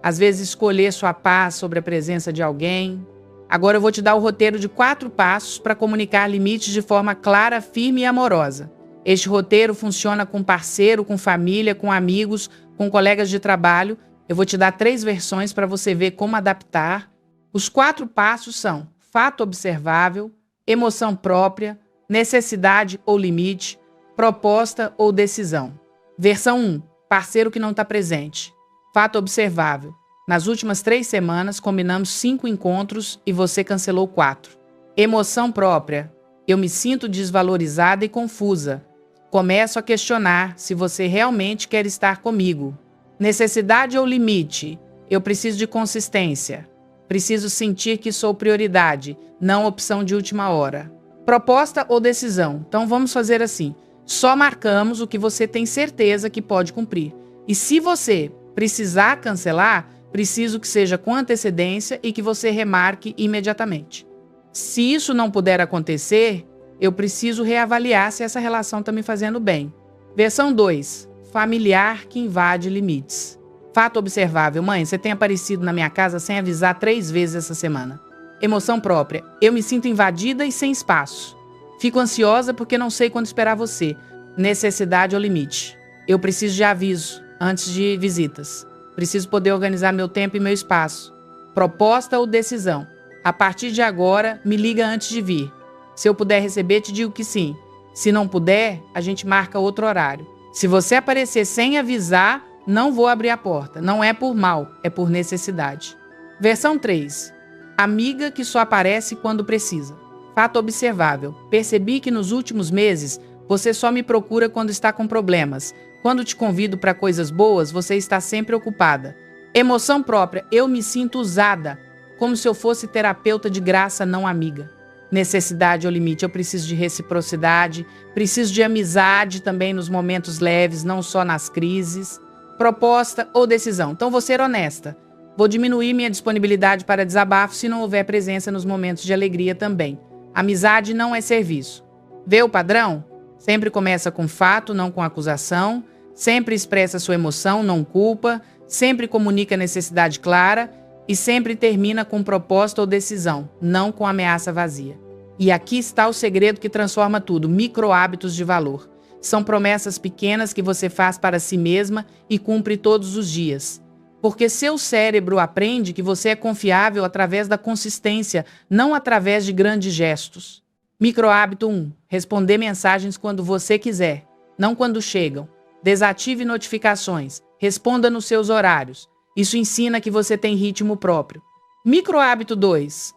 às vezes escolher sua paz sobre a presença de alguém. Agora eu vou te dar o roteiro de 4 passos para comunicar limites de forma clara, firme e amorosa. Este roteiro funciona com parceiro, com família, com amigos, com colegas de trabalho. Eu vou te dar 3 versões para você ver como adaptar. Os 4 passos são fato observável, emoção própria, necessidade ou limite, proposta ou decisão. Versão 1, parceiro que não está presente. Fato observável. Nas últimas 3 semanas, combinamos 5 encontros e você cancelou 4. Emoção própria. Eu me sinto desvalorizada e confusa. Começo a questionar se você realmente quer estar comigo. Necessidade ou limite? Eu preciso de consistência. Preciso sentir que sou prioridade, não opção de última hora. Proposta ou decisão? Então vamos fazer assim. Só marcamos o que você tem certeza que pode cumprir. E se você precisar cancelar, preciso que seja com antecedência e que você remarque imediatamente. Se isso não puder acontecer, eu preciso reavaliar se essa relação está me fazendo bem. Versão 2. Familiar que invade limites. Fato observável. Mãe, você tem aparecido na minha casa sem avisar 3 vezes essa semana. Emoção própria. Eu me sinto invadida e sem espaço. Fico ansiosa porque não sei quando esperar você. Necessidade ou limite. Eu preciso de aviso antes de visitas. Preciso poder organizar meu tempo e meu espaço. Proposta ou decisão. A partir de agora, me liga antes de vir. Se eu puder receber, te digo que sim. Se não puder, a gente marca outro horário. Se você aparecer sem avisar, não vou abrir a porta. Não é por mal, é por necessidade. Versão 3. Amiga que só aparece quando precisa. Fato observável. Percebi que nos últimos meses, você só me procura quando está com problemas. Quando te convido para coisas boas, você está sempre ocupada. Emoção própria. Eu me sinto usada. como se eu fosse terapeuta de graça, não amiga. Necessidade ou limite, eu preciso de reciprocidade, preciso de amizade também nos momentos leves, não só nas crises. Proposta ou decisão. Então, vou ser honesta. Vou diminuir minha disponibilidade para desabafo se não houver presença nos momentos de alegria também. Amizade não é serviço. Vê o padrão? Sempre começa com fato, não com acusação. Sempre expressa sua emoção, não culpa. Sempre comunica necessidade clara. E sempre termina com proposta ou decisão, não com ameaça vazia. E aqui está o segredo que transforma tudo: micro-hábitos de valor. São promessas pequenas que você faz para si mesma e cumpre todos os dias. Porque seu cérebro aprende que você é confiável através da consistência, não através de grandes gestos. Micro-hábito 1. Responder mensagens quando você quiser, não quando chegam. Desative notificações. Responda nos seus horários. Isso ensina que você tem ritmo próprio. Micro-hábito 2.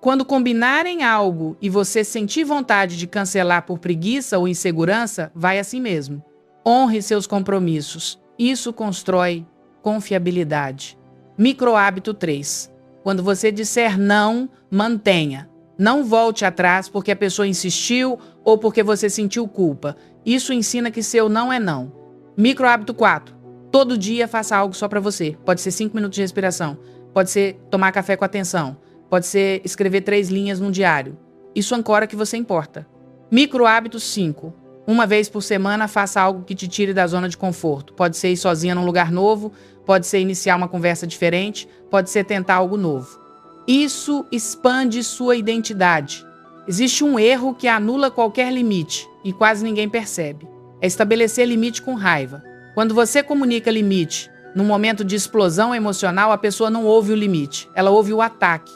Quando combinarem algo e você sentir vontade de cancelar por preguiça ou insegurança, vai assim mesmo. Honre seus compromissos. Isso constrói confiabilidade. Micro-hábito 3. Quando você disser não, mantenha. Não volte atrás porque a pessoa insistiu ou porque você sentiu culpa. Isso ensina que seu não é não. Micro-hábito 4. Todo dia faça algo só para você. Pode ser 5 minutos de respiração. Pode ser tomar café com atenção. Pode ser escrever 3 linhas num diário. Isso ancora que você importa. Micro-hábito 5. Uma vez por semana, faça algo que te tire da zona de conforto. Pode ser ir sozinha num lugar novo. Pode ser iniciar uma conversa diferente. Pode ser tentar algo novo. Isso expande sua identidade. Existe um erro que anula qualquer limite e quase ninguém percebe. É estabelecer limite com raiva. Quando você comunica limite num momento de explosão emocional, a pessoa não ouve o limite, ela ouve o ataque.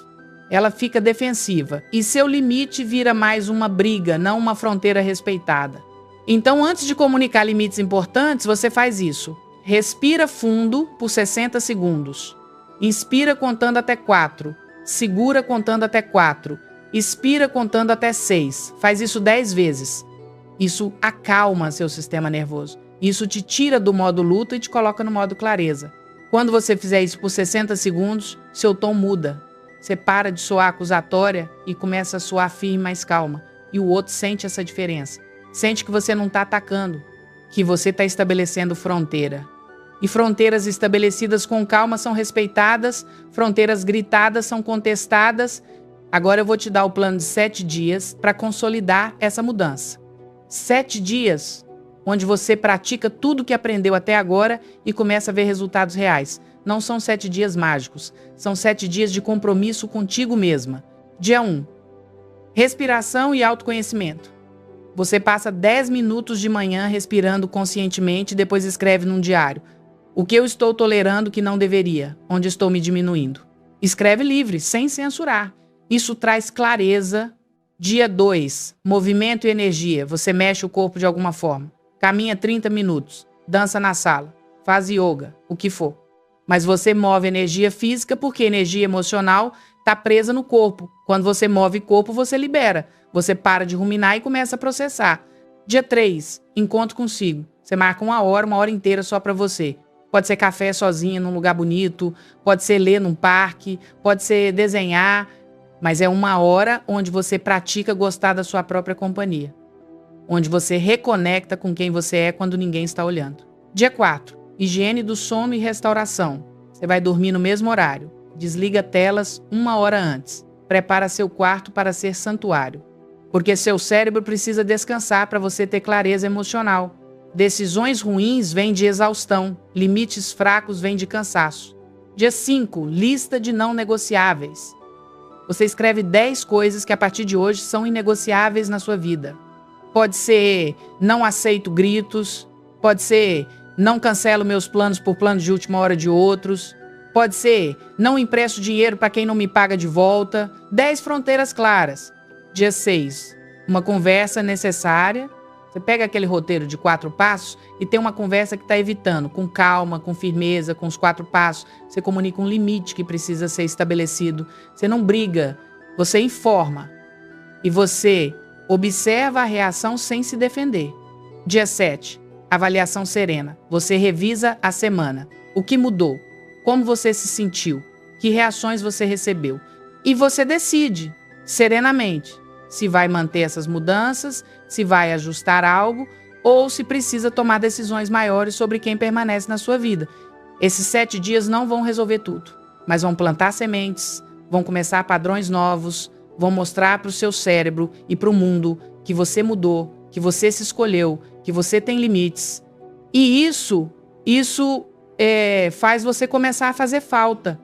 Ela fica defensiva e seu limite vira mais uma briga, não uma fronteira respeitada. Então, antes de comunicar limites importantes, você faz isso. Respira fundo por 60 segundos. Inspira contando até 4. Segura contando até 4. Expira contando até 6. Faz isso 10 vezes. Isso acalma seu sistema nervoso. Isso te tira do modo luta e te coloca no modo clareza. Quando você fizer isso por 60 segundos, seu tom muda. Você para de soar acusatória e começa a soar firme, mais calma. E o outro sente essa diferença. Sente que você não está atacando, que você está estabelecendo fronteira. E fronteiras estabelecidas com calma são respeitadas, fronteiras gritadas são contestadas. Agora eu vou te dar o plano de 7 dias para consolidar essa mudança. 7 dias onde você pratica tudo o que aprendeu até agora e começa a ver resultados reais. Não são 7 dias mágicos, são 7 dias de compromisso contigo mesma. Dia 1. Respiração e autoconhecimento. Você passa 10 minutos de manhã respirando conscientemente e depois escreve num diário. O que eu estou tolerando que não deveria? Onde estou me diminuindo? Escreve livre, sem censurar. Isso traz clareza. Dia 2. Movimento e energia. Você mexe o corpo de alguma forma. Caminha 30 minutos, dança na sala, faz yoga, o que for. Mas você move energia física porque energia emocional está presa no corpo. Quando você move corpo, você libera. Você para de ruminar e começa a processar. Dia 3, encontro consigo. Você marca uma hora inteira só para você. Pode ser café sozinha num lugar bonito, pode ser ler num parque, pode ser desenhar, mas é uma hora onde você pratica gostar da sua própria companhia. Onde você reconecta com quem você é quando ninguém está olhando. Dia 4. Higiene do sono e restauração. Você vai dormir no mesmo horário. Desliga telas 1 hora antes. Prepara seu quarto para ser santuário. Porque seu cérebro precisa descansar para você ter clareza emocional. Decisões ruins vêm de exaustão. Limites fracos vêm de cansaço. Dia 5. Lista de não negociáveis. Você escreve 10 coisas que a partir de hoje são inegociáveis na sua vida. Pode ser não aceito gritos, pode ser não cancelo meus planos por planos de última hora de outros, pode ser não empresto dinheiro para quem não me paga de volta. 10 fronteiras claras. Dia 6, uma conversa necessária. Você pega aquele roteiro de 4 passos e tem uma conversa que está evitando, com calma, com firmeza, com os 4 passos. Você comunica um limite que precisa ser estabelecido. Você não briga, você informa. E você observa a reação sem se defender. Dia 7, avaliação serena. Você revisa a semana. O que mudou? Como você se sentiu? que reações você recebeu. E você decide, serenamente, se vai manter essas mudanças, se vai ajustar algo, ou se precisa tomar decisões maiores sobre quem permanece na sua vida. Esses 7 dias não vão resolver tudo, mas vão plantar sementes, vão começar padrões novos, vão mostrar para o seu cérebro e para o mundo que você mudou, que você se escolheu, que você tem limites. E isso faz você começar a fazer falta.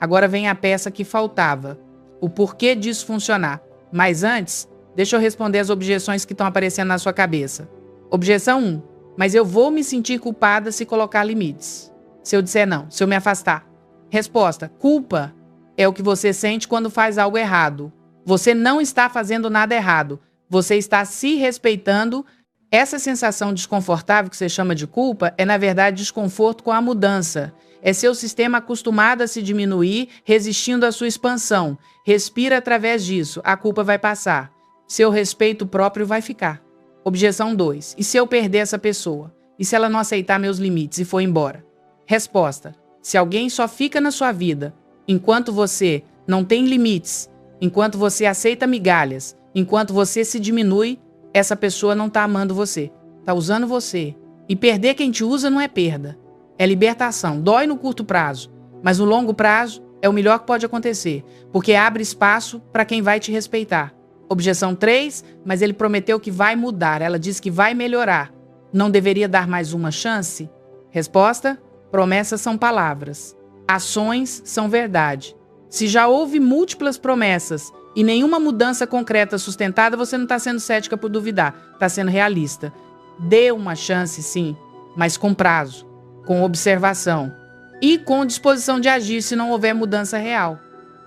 Agora vem a peça que faltava. O porquê disso funcionar. Mas antes, deixa eu responder as objeções que estão aparecendo na sua cabeça. Objeção 1. Mas eu vou me sentir culpada se colocar limites. Se eu disser não, se eu me afastar. Resposta. Culpa é o que você sente quando faz algo errado. Você não está fazendo nada errado. Você está se respeitando. Essa sensação desconfortável que você chama de culpa é, na verdade, desconforto com a mudança. É seu sistema acostumado a se diminuir, resistindo à sua expansão. Respira através disso. A culpa vai passar. Seu respeito próprio vai ficar. Objeção 2. E se eu perder essa pessoa? E se ela não aceitar meus limites e for embora? Resposta. Se alguém só fica na sua vida enquanto você não tem limites, enquanto você aceita migalhas, enquanto você se diminui, essa pessoa não está amando você. Está usando você. E perder quem te usa não é perda. É libertação. Dói no curto prazo, mas no longo prazo é o melhor que pode acontecer, porque abre espaço para quem vai te respeitar. Objeção 3, mas ele prometeu que vai mudar. Ela disse que vai melhorar. Não deveria dar mais uma chance? Resposta: promessas são palavras. Ações são verdade. Se já houve múltiplas promessas e nenhuma mudança concreta sustentada, você não está sendo cética por duvidar. Está sendo realista. Dê uma chance, sim, mas com prazo, com observação e com disposição de agir se não houver mudança real.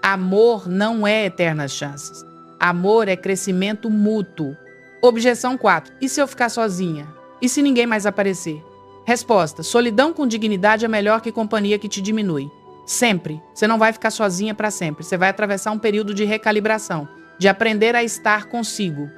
Amor não é eternas chances. Amor é crescimento mútuo. Objeção 4. E se eu ficar sozinha? E se ninguém mais aparecer? Resposta. Solidão com dignidade é melhor que companhia que te diminui. Sempre. Você não vai ficar sozinha para sempre. Você vai atravessar um período de recalibração, de aprender a estar consigo,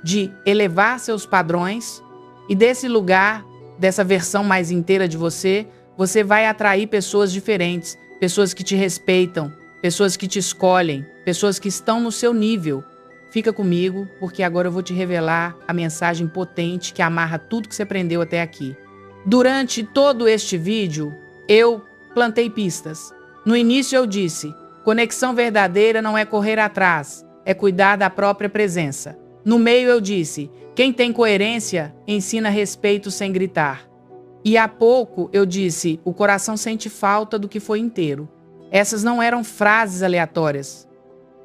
de elevar seus padrões e desse lugar, dessa versão mais inteira de você, você vai atrair pessoas diferentes, pessoas que te respeitam, pessoas que te escolhem, pessoas que estão no seu nível. Fica comigo, porque agora eu vou te revelar a mensagem potente que amarra tudo que você aprendeu até aqui. Durante todo este vídeo, eu plantei pistas. No início eu disse, conexão verdadeira não é correr atrás, é cuidar da própria presença. No meio eu disse, quem tem coerência ensina respeito sem gritar. E há pouco eu disse, o coração sente falta do que foi inteiro. Essas não eram frases aleatórias.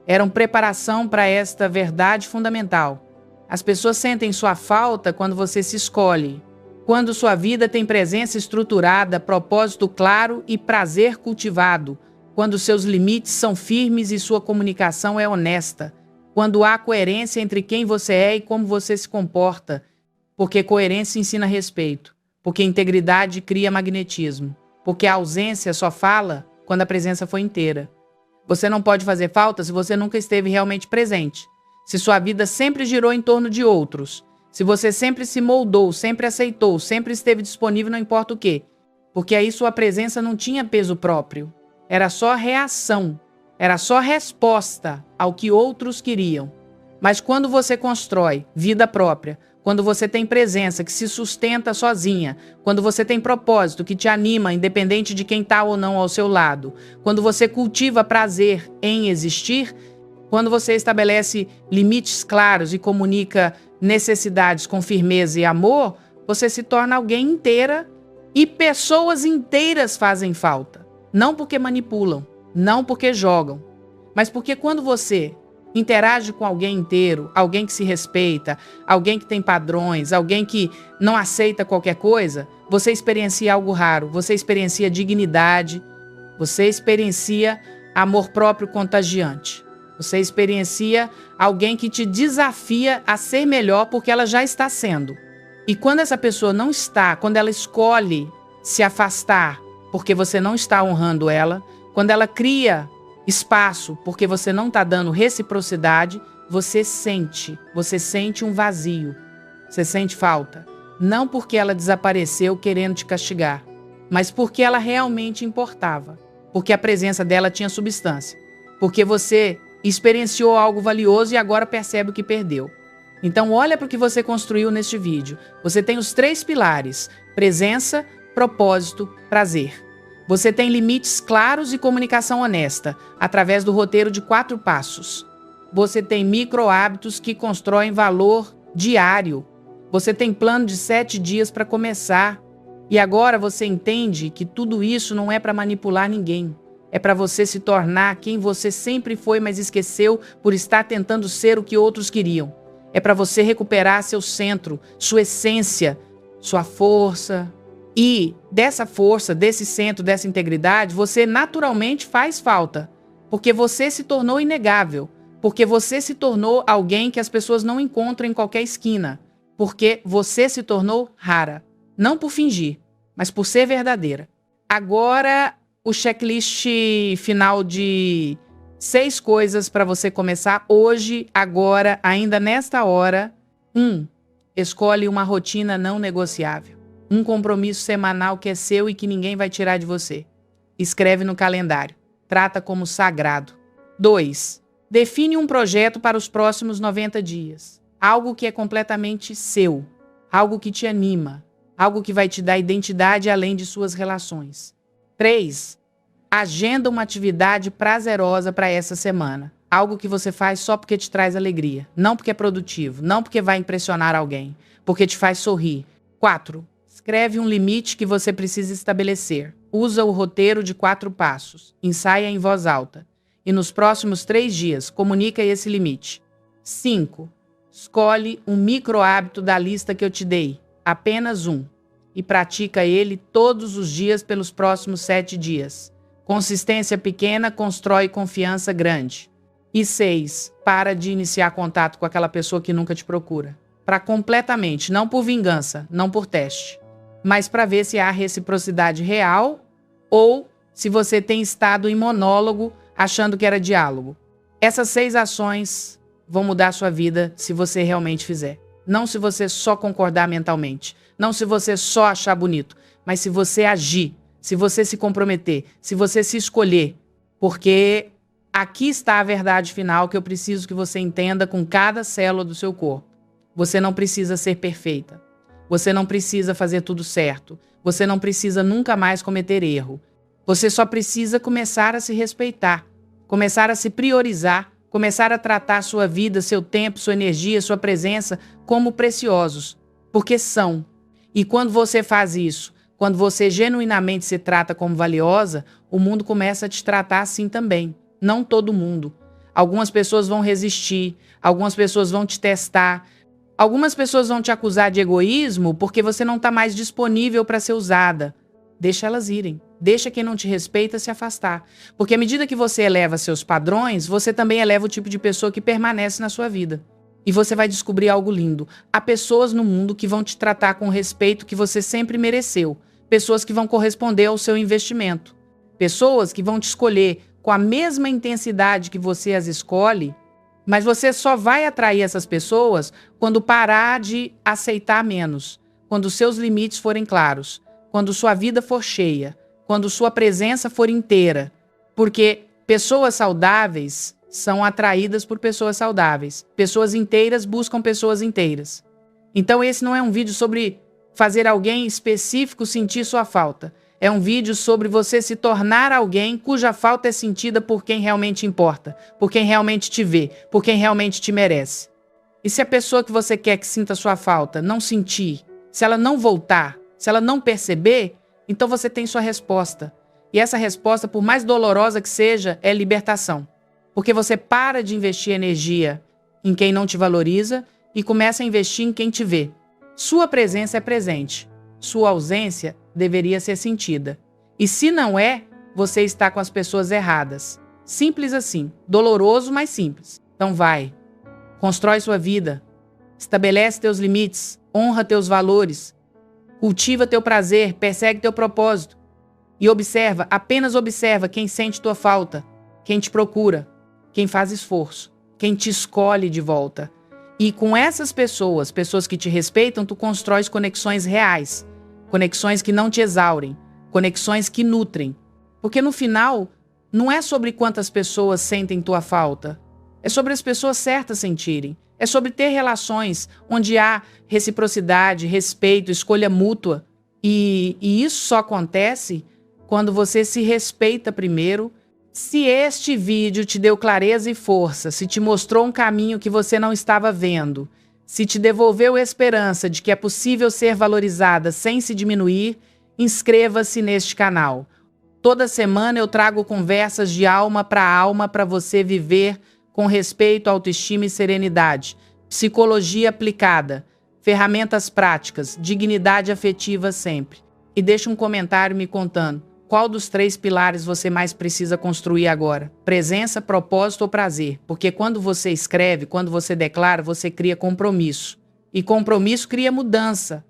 Eram preparação para esta verdade fundamental. As pessoas sentem sua falta quando você se escolhe. Quando sua vida tem presença estruturada, propósito claro e prazer cultivado. Quando seus limites são firmes e sua comunicação é honesta. Quando há coerência entre quem você é e como você se comporta. Porque coerência ensina respeito. Porque integridade cria magnetismo. Porque a ausência só fala quando a presença foi inteira. Você não pode fazer falta se você nunca esteve realmente presente. Se sua vida sempre girou em torno de outros. Se você sempre se moldou, sempre aceitou, sempre esteve disponível, não importa o quê. Porque aí sua presença não tinha peso próprio. Era só reação. Era só resposta ao que outros queriam. Mas quando você constrói vida própria, quando você tem presença que se sustenta sozinha, quando você tem propósito que te anima, independente de quem está ou não ao seu lado, quando você cultiva prazer em existir, quando você estabelece limites claros e comunica necessidades com firmeza e amor, você se torna alguém inteira e pessoas inteiras fazem falta. Não porque manipulam, não porque jogam, mas porque quando você interage com alguém inteiro, alguém que se respeita, alguém que tem padrões, alguém que não aceita qualquer coisa, você experiencia algo raro, você experiencia dignidade, você experiencia amor próprio contagiante. Você experiencia alguém que te desafia a ser melhor porque ela já está sendo. E quando essa pessoa não está, quando ela escolhe se afastar porque você não está honrando ela, quando ela cria espaço porque você não está dando reciprocidade, você sente um vazio, você sente falta. Não porque ela desapareceu querendo te castigar, mas porque ela realmente importava. porque a presença dela tinha substância. Porque você experienciou algo valioso e agora percebe o que perdeu. Então olha para o que você construiu neste vídeo. Você tem os 3 pilares: presença, propósito, prazer. Você tem limites claros e comunicação honesta, através do roteiro de 4 passos. Você tem micro hábitos que constroem valor diário. Você tem plano de 7 dias para começar. E agora você entende que tudo isso não é para manipular ninguém. É para você se tornar quem você sempre foi, mas esqueceu por estar tentando ser o que outros queriam. É para você recuperar seu centro, sua essência, sua força. E dessa força, desse centro, dessa integridade, você naturalmente faz falta. Porque você se tornou inegável. Porque você se tornou alguém que as pessoas não encontram em qualquer esquina. Porque você se tornou rara. Não por fingir, mas por ser verdadeira. Agora, o checklist final de 6 coisas para você começar hoje, agora, ainda nesta hora. 1. Escolhe uma rotina não negociável. Um compromisso semanal que é seu e que ninguém vai tirar de você. Escreve no calendário. Trata como sagrado. 2. Define um projeto para os próximos 90 dias. Algo que é completamente seu. Algo que te anima. Algo que vai te dar identidade além de suas relações. 3. Agenda uma atividade prazerosa para essa semana. Algo que você faz só porque te traz alegria. Não porque é produtivo. Não porque vai impressionar alguém. Porque te faz sorrir. 4. Escreve um limite que você precisa estabelecer. Usa o roteiro de 4 passos. Ensaia em voz alta. E nos próximos 3 dias, comunica esse limite. 5. Escolhe um micro hábito da lista que eu te dei. Apenas um. E pratica ele todos os dias pelos próximos 7 dias. Consistência pequena constrói confiança grande. E 6. Para de iniciar contato com aquela pessoa que nunca te procura. Para completamente, não por vingança, não por teste. Mas para ver se há reciprocidade real ou se você tem estado em monólogo achando que era diálogo. Essas 6 ações vão mudar a sua vida se você realmente fizer. Não se você só concordar mentalmente. Não se você só achar bonito. Mas se você agir, se você se comprometer, se você se escolher. Porque aqui está a verdade final que eu preciso que você entenda com cada célula do seu corpo. Você não precisa ser perfeita. Você não precisa fazer tudo certo. Você não precisa nunca mais cometer erro. Você só precisa começar a se respeitar, começar a se priorizar, começar a tratar sua vida, seu tempo, sua energia, sua presença como preciosos, porque são. E quando você faz isso, quando você genuinamente se trata como valiosa, o mundo começa a te tratar assim também. Não todo mundo. Algumas pessoas vão resistir, algumas pessoas vão te testar, algumas pessoas vão te acusar de egoísmo porque você não está mais disponível para ser usada. Deixa elas irem. Deixa quem não te respeita se afastar. Porque à medida que você eleva seus padrões, você também eleva o tipo de pessoa que permanece na sua vida. E você vai descobrir algo lindo. Há pessoas no mundo que vão te tratar com o respeito que você sempre mereceu. Pessoas que vão corresponder ao seu investimento. Pessoas que vão te escolher com a mesma intensidade que você as escolhe. Mas você só vai atrair essas pessoas quando parar de aceitar menos. Quando seus limites forem claros. Quando sua vida for cheia. Quando sua presença for inteira. Porque pessoas saudáveis são atraídas por pessoas saudáveis. Pessoas inteiras buscam pessoas inteiras. Então esse não é um vídeo sobre fazer alguém específico sentir sua falta. É um vídeo sobre você se tornar alguém cuja falta é sentida por quem realmente importa. Por quem realmente te vê. Por quem realmente te merece. E se a pessoa que você quer que sinta sua falta não sentir, se ela não voltar, se ela não perceber, então você tem sua resposta. E essa resposta, por mais dolorosa que seja, é libertação. Porque você para de investir energia em quem não te valoriza e começa a investir em quem te vê. Sua presença é presente. Sua ausência deveria ser sentida. E se não é, você está com as pessoas erradas. Simples assim. Doloroso, mas simples. Então vai. Constrói sua vida. Estabelece teus limites. Honra teus valores. Cultiva teu prazer, persegue teu propósito. E observa, apenas observa quem sente tua falta, quem te procura, quem faz esforço, quem te escolhe de volta. E com essas pessoas, pessoas que te respeitam, tu constróis conexões reais. Conexões que não te exaurem, conexões que nutrem. Porque no final, não é sobre quantas pessoas sentem tua falta. É sobre as pessoas certas sentirem. É sobre ter relações onde há reciprocidade, respeito, escolha mútua. E isso só acontece quando você se respeita primeiro. Se este vídeo te deu clareza e força, se te mostrou um caminho que você não estava vendo, se te devolveu esperança de que é possível ser valorizada sem se diminuir, inscreva-se neste canal. Toda semana eu trago conversas de alma para você viver com respeito, autoestima e serenidade. Psicologia aplicada, ferramentas práticas, dignidade afetiva sempre. E deixa um comentário me contando qual dos 3 pilares você mais precisa construir agora. Presença, propósito ou prazer. Porque quando você escreve, quando você declara, você cria compromisso. E compromisso cria mudança.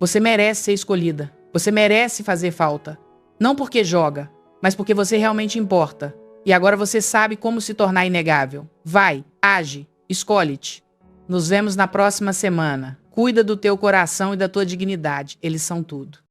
Você merece ser escolhida. Você merece fazer falta. Não porque joga, mas porque você realmente importa. E agora você sabe como se tornar inegável. Vai, age, escolhe-te. Nos vemos na próxima semana. Cuida do teu coração e da tua dignidade. Eles são tudo.